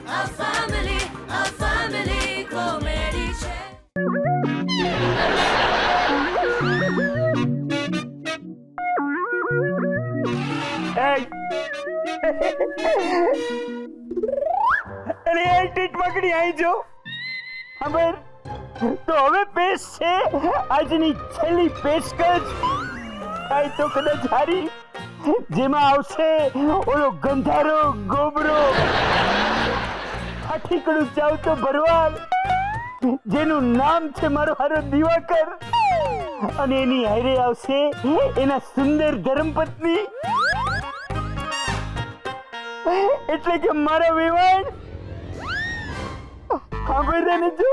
a family comedy અરે એ ટીટ પકડી આવી જો ખબર તો હવે પેશ છે આજની છેલ્લી પેશકશ કાંઈ તો કદાચ હારી જેમાં આવશે ઓલો ગંધારો ગોબરો ઠીકડું ચાવતો ભરવાડ જેનું નામ છે મારો હારો દિવાકર અને એની હારે આવશે એના સુંદર ધર્મપત્ની એટલે કે મારા વિવાન ખબર ને જો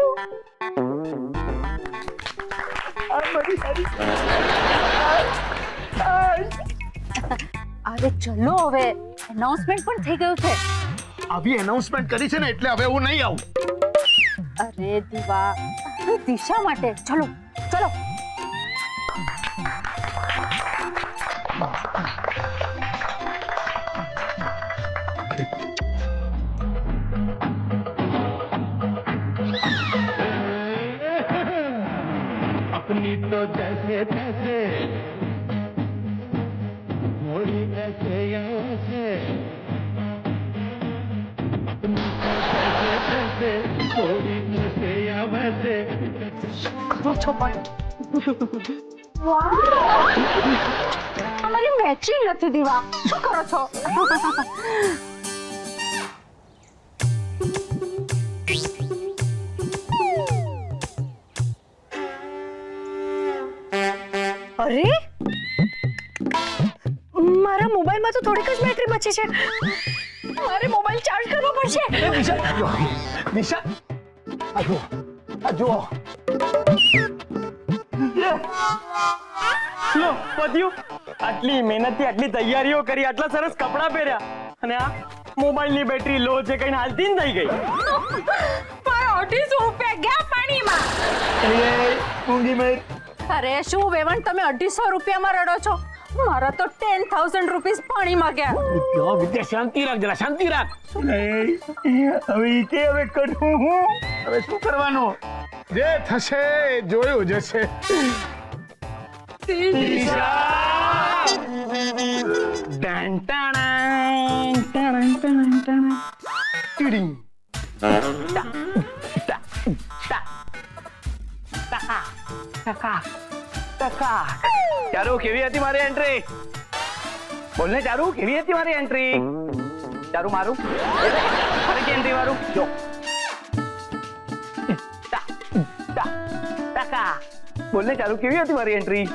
અરે ચલો હવે એનાઉન્સમેન્ટ પણ થઈ ગયું છે. અભી એનાઉન્સમેન્ટ કરી છે ને એટલે હવે હું નહીં આવું. અરે દીવા દિશા માટે ચલો ચલો. अपनी तो जैसे तैसे मोड़ी ऐसे ऐसे अपनी तो जैसे तैसे मोड़ी ऐसे या वैसे કરો છો પણ અમારી મેચિંગ નથી દીવા શું કરો છો? અરે મારા મોબાઈલમાં તો થોડીક જ બેટરી બચી છે. મારે મોબાઈલ ચાર્જ કરવો પડશે. નિશા આ જુઓ લો પત્યું આટલી મહેનતથી આટલી તૈયારીઓ કરી આટલા સરસ કપડાં પહેર્યા અને આ મોબાઈલની બેટરી લો છે કઈ હાલતી જ થઈ ગઈ. મારા 250 રૂપિયા ગયા પાણીમાં. ઊંઘી મેં અરે શું વેવણ તમે 250 રૂપિયામાં રડો છો? મારા તો 10,000 રૂપીસ પાણીમાં ગયા. વિદ્યા શાંતિ રાખ જરા શાંતિ રાખ. હવે કરું હું હવે શું કરવાનું જે થશે જોયું જશે. ચારુ કેવી હતી મારી એન્ટ્રી? બોલને ચારુ કેવી હતી મારી એન્ટ્રી? ચારુ મારું ફરી એન્ટ્રી મારું જો બોલને ચારુ કેવી હતી મારી એન્ટ્રી?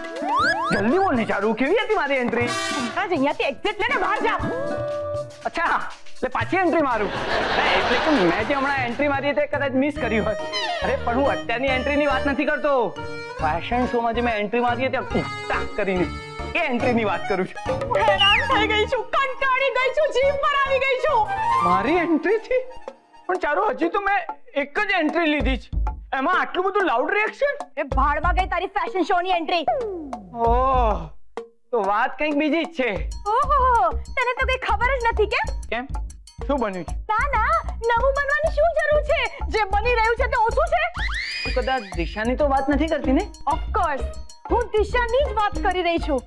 જલ્દી બોલને ચારુ કેવી હતી મારી એન્ટ્રી? અહીંયાથી એક્ઝિટ લઈને બહાર જા. અચ્છા એટલે પાછી એન્ટ્રી મારું એટલે કે મેં જે હમણાં એન્ટ્રી મારી તે કદાચ મિસ કરી હોય. અરે પણ હું અત્યારની એન્ટ્રીની વાત નથી કરતો. ફેશન શોમાં જે મેં એન્ટ્રી મારી હતી ટાક કરીને એ એન્ટ્રીની વાત કરું છું. હેરાન થઈ ગઈ છું, કંટાળી ગઈ છું, જીભ પર આવી ગઈ છું. મારી એન્ટ્રી થી પણ ચાલો હજી તો મેં એક જ એન્ટ્રી લીધી છે એમાં આટલું બધું લાઉડ રિએક્શન. એ ભાડમાં ગઈ તારી ફેશન શો ની એન્ટ્રી. ઓહ તો વાત કંઈક બીજી જ છે. ઓહો તને તો કઈ ખબર જ નથી કે? કેમ શું બન્યું છે? ના ના નવું બનવાની શું જરૂર છે? જે બની રહ્યું છે તે ઓછું છે. તું કદાચ દિશાની તો વાત નથી કરતી ને? ઓફ કોર્સ હું દિશાની જ વાત કરી રહી છું.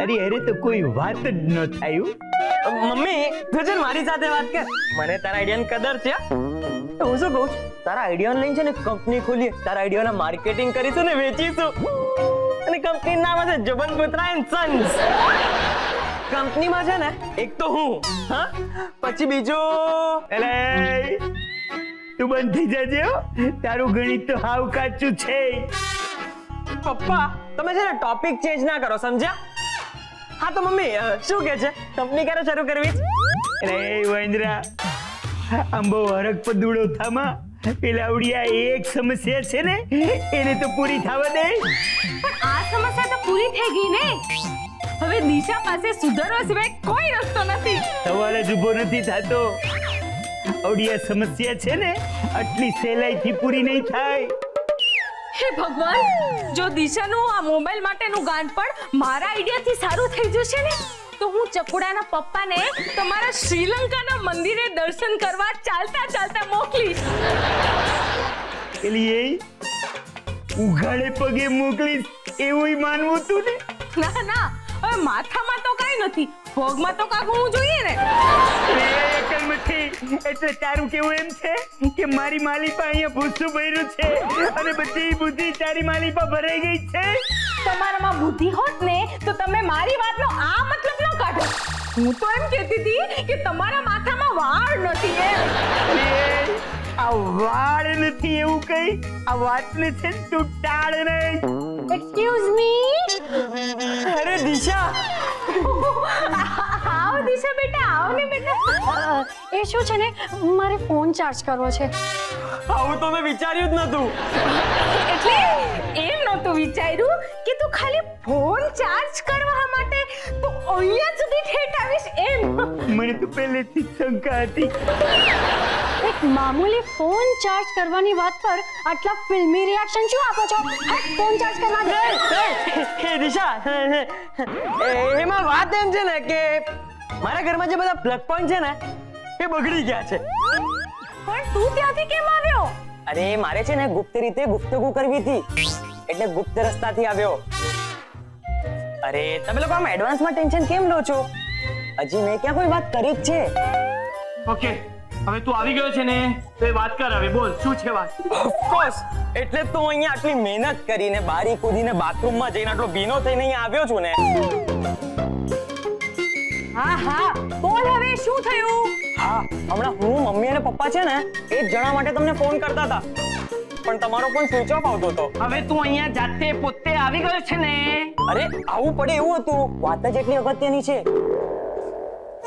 અરે અરે તો કોઈ વાત જ ન થયું. મમ્મી તું છે મારી સાથે વાત કર. મને તારા આઈડિયાની કદર છે. હું શું કહું છું તારા આઈડિયા લઈને છે ને કંપની ખોલીએ. તારા આઈડિયાના માર્કેટિંગ કરીશું ને વેચીશું અને કંપની નામ હશે જબન પુત્રા એન્ડ સન્સ. કંપનીમાં છે ને એક તો હું હા પછી બીજું એટલે તું બંધ થઈ જજે હો. તારું ગણિત તો હાવ કાચું છે. પપ્પા તમે છે ને ટોપિક ચેન્જ ના કરો સમજ્યા? હા તો મમ્મી શું કે છે કંપની ક્યારે શરૂ કરવી? અરે વંદરા આંબો હરક પર દૂડો થામા પેલા આવડિયા એક સમસ્યા છે ને એને તો પૂરી થવા દે. પણ આ સમસ્યા તો પૂરી થઈ ગઈ ને. હવે દિશા પાસે સુધારવા સિવાય કોઈ રસ્તો નથી. સવાલ જ ઊભો નથી થતો. આવડિયા સમસ્યા છે ને આટલી સહેલાઈથી પૂરી નહીં થાય. હે ભગવાન, જો દિશાનું આ મોબાઈલ માટેનું ગાંઠ પણ મારા આઈડિયાથી સારું થઈ જશે ને, તો હું ચકુડાના પપ્પાને તમારા શ્રીલંકાના મંદિરે દર્શન કરવા ચાલતા ચાલતા મોકલીશ. એલી ઉઘાડે પગે મોકલીશ એવું માનવું તું ને? ના ના, હવે માથામાં તો કાઈ નથી, પગમાં તો કાક હોવું જોઈએ ને. એકલ મઠી, એટલે તારું કેવું એમ છે કે મારી માલિપા અહીંયા ભૂસું ભર્યું છે અને બધી બુદ્ધિ તારી માલિપા ભરાઈ ગઈ છે? તમારામાં બુદ્ધિ હોત ને તો તમે મારી વાતનો આ મતલબ ન કાઢો. હું તો એમ કહેતી હતી કે તમારા માથામાં વાળ નથી એમ. આ વાળ નથી એવું કઈ, આ વાતને છે તું ટાળ નહીં. Excuse me. અરે દિશા, આવો દિશા બેટા, આવો ને બેટા. એ શું છે ને, મારે ફોન ચાર્જ કરવો છે. આવું તો મેં વિચાર્યું જ નતું. એટલે એમ નહોતું વિચાર્યું કે તું ખાલી ફોન ચાર્જ કરવા માટે તું અહીંયા સુધી ઠેઠ આવીશ એમ. મને તો પહેલેથી જ શંકા હતી. એક મામૂલી ફોન ચાર્જ કરવાની વાત પર આટલા ફિલ્મી રિએક્શન શું આપો છો? ફોન ચાર્જ કરવા દે. હે દિશા, એમાં વાત એમ છે ને કે મારા ઘરમાં જે બધા પ્લગ પોઈન્ટ છે ને એ બગડી ગયા છે. પણ તું ત્યાંથી કેમ આવ્યો? અરે મારે છે ને ગુપ્ત રીતે ગુપ્તગુ કરવી હતી, એટલે ગુપ્ત રસ્તાથી આવ્યો. અરે તમે લોકો આમ એડવાન્સમાં ટેન્શન કેમ લો છો? હજી મેં ક્યાં કોઈ વાત કરી જ છે? ઓકે, હવે તું આવી ગયો છે ને તો એ વાત કર. હવે બોલ, શું છે વાત? ઓફકોર્સ, એટલે તો હું અહીંયા આટલી મહેનત કરીને બારી કૂદીને બાથરૂમમાં જઈને આટલો ભીનો થઈને અહીંયા આવ્યો છું ને. હા હા, બોલ હવે શું થયું? હા, હમણાં હું, મમ્મી અને પપ્પા છે ને એ જ જણા માટે તમને ફોન કરતા હતા, પણ તમારો ફોન સ્વિચ ઓફ આવતો હતો. હવે તું અહીંયા જાતે પોતે આવી ગયો છે ને? અરે આવું પડે એવું હતું, વાત જ એટલી અગત્યની છે.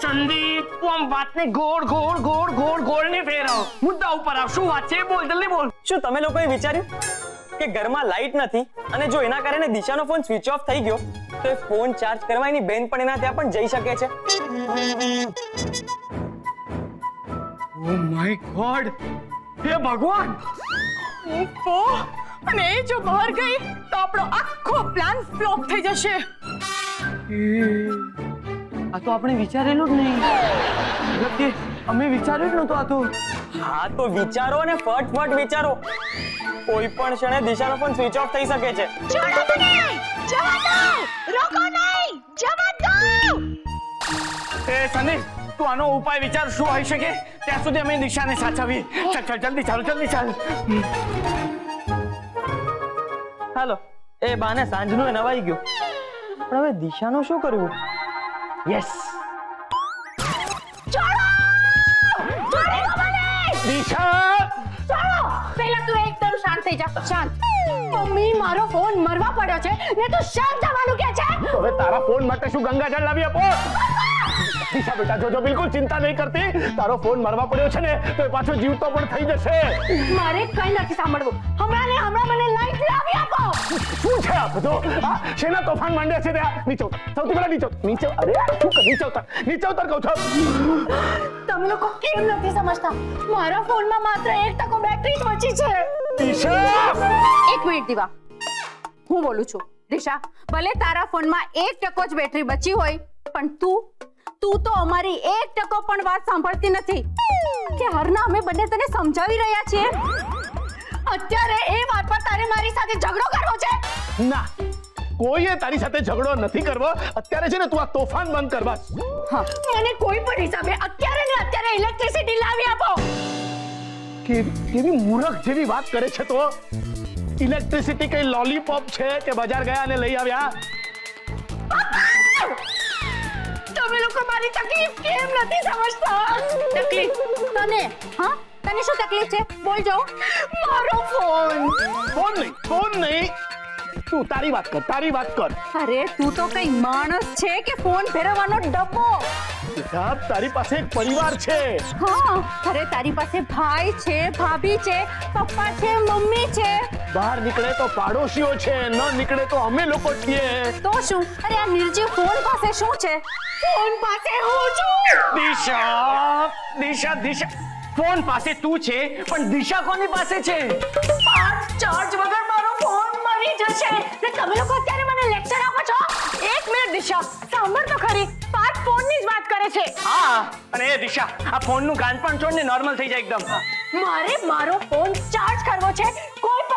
સંદીપ, તું આમ વાતને ગોળ ગોળ ગોળ ગોળ ગોળ ને ફેરવ. મુદ્દા ઉપર આવ. શું વાત છે? બોલ, જલ્દી બોલ. શું તમે લોકોએ વિચાર્યું કે ઘરમાં લાઈટ નથી અને જો એના કારણે દિશાનો ફોન સ્વિચ ઓફ થઈ ગયો તો એ ફોન ચાર્જ કરવા એની બેન પણ એના ત્યાં પણ જઈ શકે છે? ઓ માય ગોડ, હે ભગવાન! ઓફો, અને એ જો બહાર ગઈ તો આપણો આખો પ્લાન ફ્લોપ થઈ જશે. આ તો આપણે વિચારેલું જ નહીં. મતલબ કે અમે વિચાર્યું જ નહોતું આ તો. હા તો વિચારો ને ફટફટ વિચારો. કોઈ પણ ક્ષણે દિશાનો ફોન સ્વિચ ઓફ થઈ શકે છે. છોડો મને! જવા દો! રોકો નહીં! જવા દો! એ સંદીપ, તું આનો ઉપાય વિચાર. શું હોઈ શકે? ત્યાં સુધી અમે દિશાને સાચવીએ. ચાલ ચાલ, જલ્દી ચાલો, જલ્દી ચાલ. હાલો, એ બાને સાંજનું નવાઈ ગયું, પણ હવે દિશાનું શું કરવું? યસ, દિશા! પહેલા તું એકદમ શાંત થઈ જા. શાંત. મમ્મી, મારો ફોન મરવા પડ્યો છે ને તું શાંત થવાનું કે છે? હવે તારા ફોન માટે શું ગંગાજળ લાવી આપો? દિશા બેટા, જો બિલકુલ ચિંતા નહીં કરતી. તારો ફોન મરવા પડ્યો છે ને તો એ પાછો જીવતો પણ થઈ જશે. મારે કઈ નથી સાંભળવું. હમણાં મને લાઈટ લાવી આપો. શું છે આ બધું? શેના તોફાન માંડ્યા છે ત્યાં? નીચે ઉતર, સૌથી પહેલા નીચે ઉતર. નીચે, અરે શું કર? નીચે ઉતર, નીચે ઉતર કહું છું. તમે લોકો કેમ નથી સમજતા? મારા ફોનમાં માત્ર 1% બેટરી જ બચી છે. દિશા! એક મિનિટ દીવા, હું બોલું છું. દિશા, ભલે તારા ફોનમાં 1% જ બેટરી બચી હોય, પણ તું તો અમારી 1% પણ વાત સાંભળતી નથી કે હરના અમે બંને તને સમજાવી રહ્યા છીએ. અત્યારે એ વાત પર તારે મારી સાથે ઝઘડો કરવો છે? ના, કોઈએ તારી સાથે ઝઘડો નથી કરવો. અત્યારે છે ને તું આ તોફાન બંધ કરવા. હા, મને કોઈ પણ હિસાબે અત્યારે ને અત્યારે ઇલેક્ટ્રિસિટી લાવી આપો. કેવી મૂર્ખ જેવી વાત કરે છે તો? ઇલેક્ટ્રિસિટી કઈ લોલીપોપ છે કે બજાર ગયા અને લઈ આવ્યા? તમે લોકો મારી તકલીફ કેમ નથી સમજતા? તકલીફ તને? હા, તને શું તકલીફ છે? બોલ જો. મારો ફોન. ફોન નહીં. તું તારી વાત કર. અરે તું તો કઈ માણસ છે કે ફોન ફેરવવાનો ડબ્બો? સાહેબ, તારી પાસે એક પરિવાર છે. હા, અરે તારી પાસે ભાઈ છે, ભાભી છે, પપ્પા છે, મમ્મી છે. બહાર નીકળે તો પાડોશીઓ છે, ન નીકળે તો અમે લોકો છીએ. તો શું? અરે આ નિર્જીવ ફોન પાસે શું છે? ફોન પાસે હું છું. દિશા, ફોન પાસે તું છે, પણ દિશા કોની પાસે છે? ચાર્જ વગર મારો ફોન ફરી જશે ને તમે લોકો અત્યારે મને લેક્ચર આપો છો. એક મિનિટ દિશા, સાંભળ તો ખરી. પાર્થ ફોનની જ વાત કરે છે. હા, અને એ દિશા, આ ફોનનું ગાન પણ છોડ ને, નોર્મલ થઈ જાય એકદમ. મારે મારો ફોન ચાર્જ કરવો છે. કોઈ